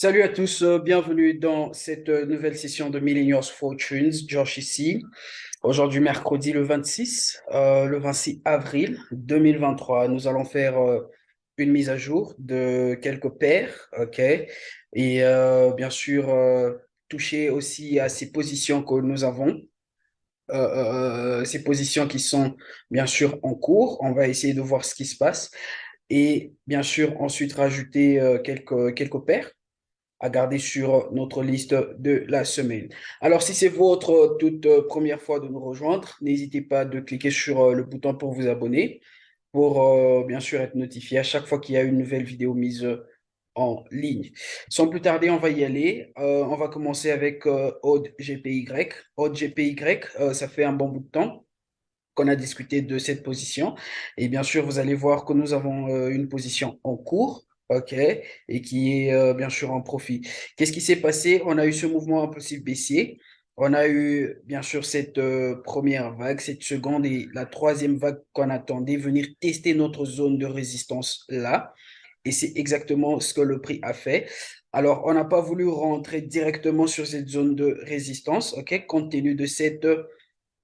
Salut à tous, bienvenue dans cette nouvelle session de Millennials Fortunes. Josh ici. Aujourd'hui, mercredi le 26 avril 2023. Nous allons faire une mise à jour de quelques paires, ok? Et bien sûr, toucher aussi à ces positions que nous avons, ces positions qui sont bien sûr en cours. On va essayer de voir ce qui se passe. Et bien sûr, ensuite rajouter quelques paires à garder sur notre liste de la semaine. Alors, si c'est votre toute première fois de nous rejoindre, n'hésitez pas de cliquer sur le bouton pour vous abonner, pour bien sûr être notifié à chaque fois qu'il y a une nouvelle vidéo mise en ligne. Sans plus tarder, on va y aller. On va commencer avec Aude GPY. Aude GPY, ça fait un bon bout de temps qu'on a discuté de cette position. Et bien sûr, vous allez voir que nous avons une position en cours, OK, et qui est bien sûr en profit. Qu'est-ce qui s'est passé? On a eu ce mouvement impulsif baissier. On a eu bien sûr cette première vague, cette seconde et la troisième vague qu'on attendait venir tester notre zone de résistance là. Et c'est exactement ce que le prix a fait. Alors, on n'a pas voulu rentrer directement sur cette zone de résistance, OK, compte tenu de cette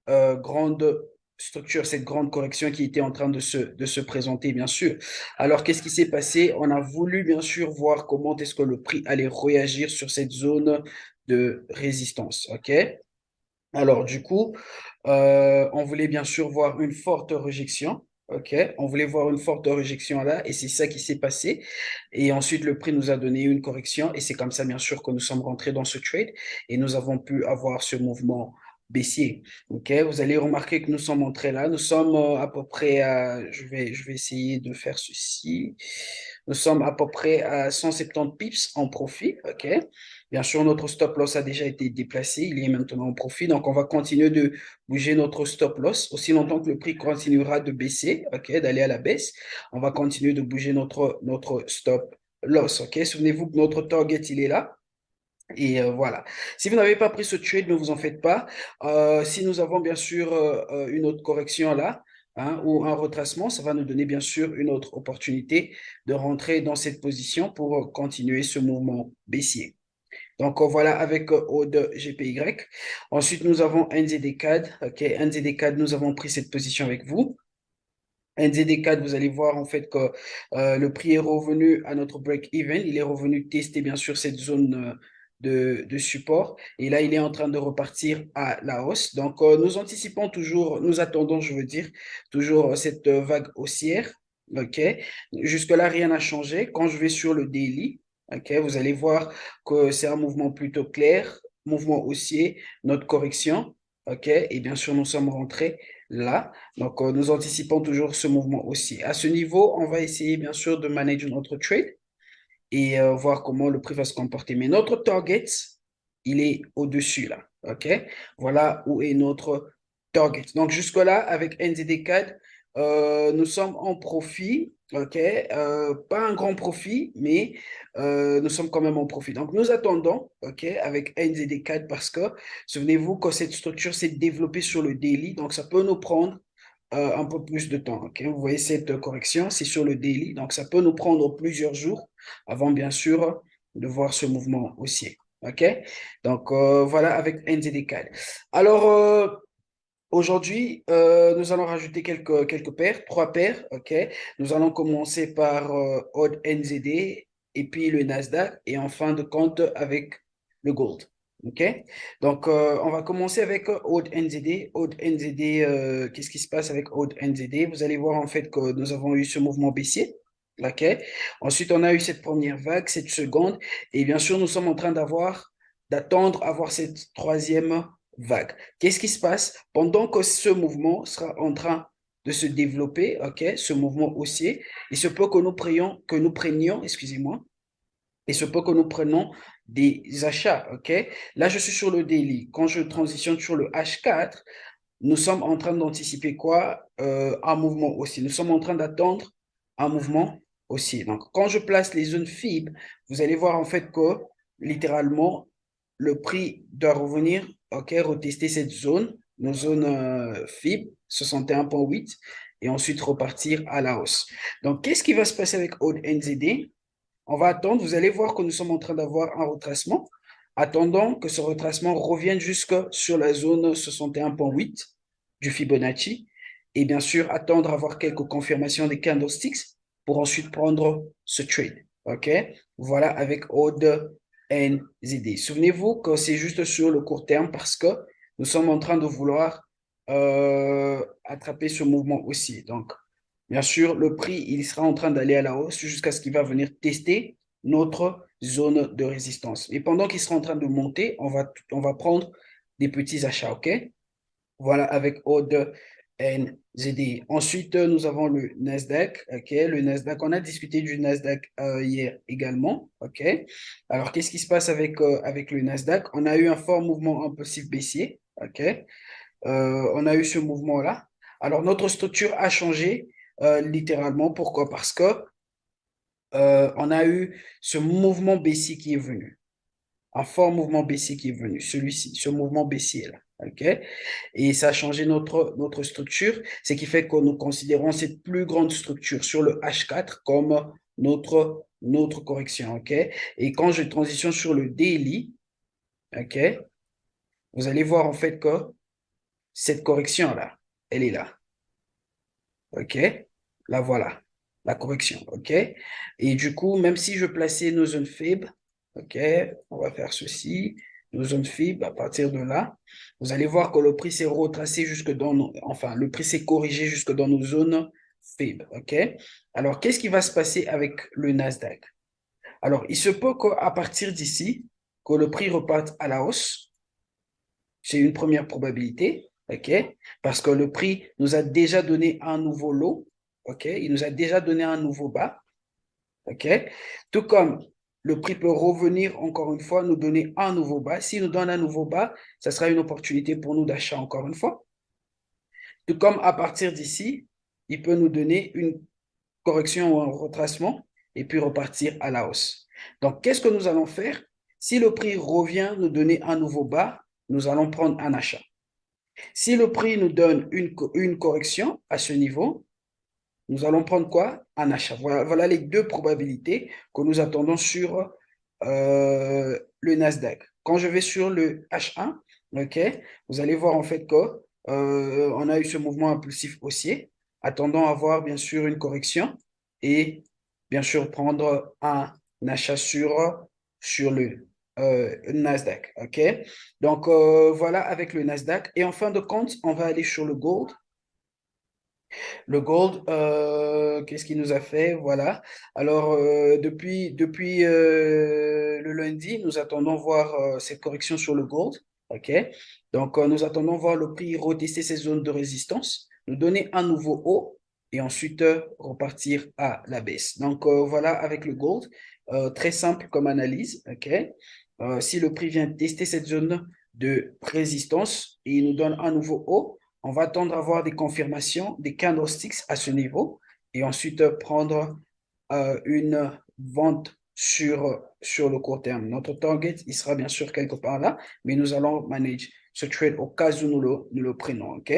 grande structure, cette grande correction qui était en train de se présenter, bien sûr. Alors, qu'est-ce qui s'est passé? On a voulu, bien sûr, voir comment est-ce que le prix allait réagir sur cette zone de résistance. OK? Alors, du coup, on voulait bien sûr voir une forte rejection. OK? On voulait voir une forte rejection là, et c'est ça qui s'est passé. Et ensuite, le prix nous a donné une correction, et c'est comme ça, bien sûr, que nous sommes rentrés dans ce trade, et nous avons pu avoir ce mouvement baissier. OK? Vous allez remarquer que nous sommes entrés là. Nous sommes à peu près à, je vais essayer de faire ceci. Nous sommes à peu près à 170 pips en profit. OK? Bien sûr, notre stop loss a déjà été déplacé. Il est maintenant en profit. Donc, on va continuer de bouger notre stop loss aussi longtemps que le prix continuera de baisser, OK, d'aller à la baisse. On va continuer de bouger notre stop loss. OK? Souvenez-vous que notre target, il est là. Et voilà. Si vous n'avez pas pris ce trade, ne vous en faites pas. Si nous avons bien sûr une autre correction là, hein, ou un retracement, ça va nous donner bien sûr une autre opportunité de rentrer dans cette position pour continuer ce mouvement baissier. Donc voilà avec Aude GPY. Ensuite, nous avons NZD-CAD. OK, NZD-CAD, nous avons pris cette position avec vous. NZD-CAD, vous allez voir en fait que le prix est revenu à notre break-even. Il est revenu tester bien sûr cette zone de support. Et là, il est en train de repartir à la hausse. Donc, nous anticipons toujours, nous attendons, je veux dire, toujours cette vague haussière. OK. Jusque-là, rien n'a changé. Quand je vais sur le daily, OK, vous allez voir que c'est un mouvement plutôt clair, mouvement haussier, notre correction. OK. Et bien sûr, nous sommes rentrés là. Donc, nous anticipons toujours ce mouvement aussi. À ce niveau, on va essayer bien sûr de manager notre trade et voir comment le prix va se comporter. Mais notre target, il est au-dessus là. OK? Voilà où est notre target. Donc, jusque-là, avec NZD-CAD, nous sommes en profit. OK? Pas un grand profit, mais nous sommes quand même en profit. Donc, nous attendons, OK, avec NZD-CAD parce que souvenez-vous que cette structure s'est développée sur le daily. Donc, ça peut nous prendre un peu plus de temps. OK? Vous voyez cette correction, c'est sur le daily. Donc, ça peut nous prendre plusieurs jours avant, bien sûr, de voir ce mouvement haussier. OK? Donc, voilà avec NZD-CAD. Alors, aujourd'hui, nous allons rajouter quelques paires, trois paires. OK? Nous allons commencer par Odd NZD et puis le Nasdaq et en fin de compte avec le Gold. OK? Donc, on va commencer avec Odd NZD. Odd NZD, qu'est-ce qui se passe avec Odd NZD? Vous allez voir en fait que nous avons eu ce mouvement baissier. OK? Ensuite, on a eu cette première vague, cette seconde. Et bien sûr, nous sommes en train d'attendre avoir cette troisième vague. Qu'est-ce qui se passe pendant que ce mouvement sera en train de se développer, ok, ce mouvement haussier, il se peut que nous prenions, excusez-moi, il se peut que nous prenions des achats, ok. Là, je suis sur le daily. Quand je transitionne sur le H4, nous sommes en train d'anticiper quoi? Un mouvement haussier. Nous sommes en train d'attendre un mouvement haussier. Donc, quand je place les zones FIB, vous allez voir en fait que littéralement, le prix doit revenir, ok, retester cette zone, nos zones FIB, 61,8, et ensuite repartir à la hausse. Donc, qu'est-ce qui va se passer avec Aude NZD? on va attendre. Vous allez voir que nous sommes en train d'avoir un retracement. Attendons que ce retracement revienne jusque sur la zone 61,8 du Fibonacci. Et bien sûr, attendre à avoir quelques confirmations des candlesticks pour ensuite prendre ce trade. OK? Voilà avec Odd NZD. Souvenez-vous que c'est juste sur le court terme parce que nous sommes en train de vouloir attraper ce mouvement aussi. Donc, bien sûr, le prix, il sera en train d'aller à la hausse jusqu'à ce qu'il va venir tester notre zone de résistance. Et pendant qu'il sera en train de monter, on va prendre des petits achats, OK? Voilà, avec Odd NZD. Ensuite, nous avons le Nasdaq, OK? Le Nasdaq, on a discuté du Nasdaq hier également, OK? Alors, qu'est-ce qui se passe avec le Nasdaq? On a eu un fort mouvement impulsif baissier, OK? On a eu ce mouvement-là. Alors, notre structure a changé littéralement. Pourquoi? Parce que on a eu ce mouvement baissier qui est venu. Un fort mouvement baissier qui est venu, celui-ci, ce mouvement baissier-là. OK? Et ça a changé notre structure, ce qui fait que nous considérons cette plus grande structure sur le H4 comme notre correction. OK? Et quand je transitionne sur le daily, OK, vous allez voir en fait que cette correction-là, elle est là. OK? La voilà, la correction. OK? Et du coup, même si je plaçais nos zones faibles, OK, on va faire ceci, nos zones faibles à partir de là, vous allez voir que le prix s'est retracé jusque dans enfin, le prix s'est corrigé jusque dans nos zones faibles. OK? Alors, qu'est-ce qui va se passer avec le Nasdaq? Alors, il se peut qu'à partir d'ici, que le prix reparte à la hausse. C'est une première probabilité, OK? Parce que le prix nous a déjà donné un nouveau lot, OK? Il nous a déjà donné un nouveau bas, OK? Tout comme le prix peut revenir encore une fois, nous donner un nouveau bas. S'il nous donne un nouveau bas, ça sera une opportunité pour nous d'achat encore une fois. Tout comme à partir d'ici, il peut nous donner une correction ou un retracement et puis repartir à la hausse. Donc, qu'est-ce que nous allons faire? Si le prix revient nous donner un nouveau bas, nous allons prendre un achat. Si le prix nous donne une correction à ce niveau, nous allons prendre quoi? Un achat. Voilà les deux probabilités que nous attendons sur le Nasdaq. Quand je vais sur le H1, OK, vous allez voir en fait que on a eu ce mouvement impulsif haussier, attendant à avoir bien sûr une correction et bien sûr prendre un achat sur le Nasdaq. OK? Donc voilà avec le Nasdaq. Et en fin de compte, on va aller sur le gold. Le gold, qu'est-ce qu'il nous a fait? Voilà. Alors, depuis le lundi, nous attendons voir cette correction sur le gold. OK? Donc, nous attendons voir le prix retester ses zones de résistance, nous donner un nouveau haut et ensuite repartir à la baisse. Donc, voilà avec le gold. Très simple comme analyse. OK? Si le prix vient tester cette zone de résistance et il nous donne un nouveau haut, on va attendre à voir des confirmations, des candlesticks à ce niveau et ensuite prendre une vente sur le court terme. Notre target, il sera bien sûr quelque part là, mais nous allons manage ce trade au cas où nous le prenons. OK?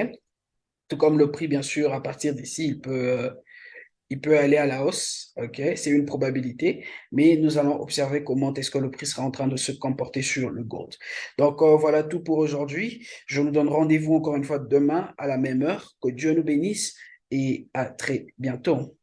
Tout comme le prix, bien sûr, à partir d'ici, il peut aller à la hausse, ok, c'est une probabilité, mais nous allons observer comment est-ce que le prix sera en train de se comporter sur le gold. Donc voilà tout pour aujourd'hui. Je vous donne rendez-vous encore une fois demain à la même heure. Que Dieu nous bénisse et à très bientôt.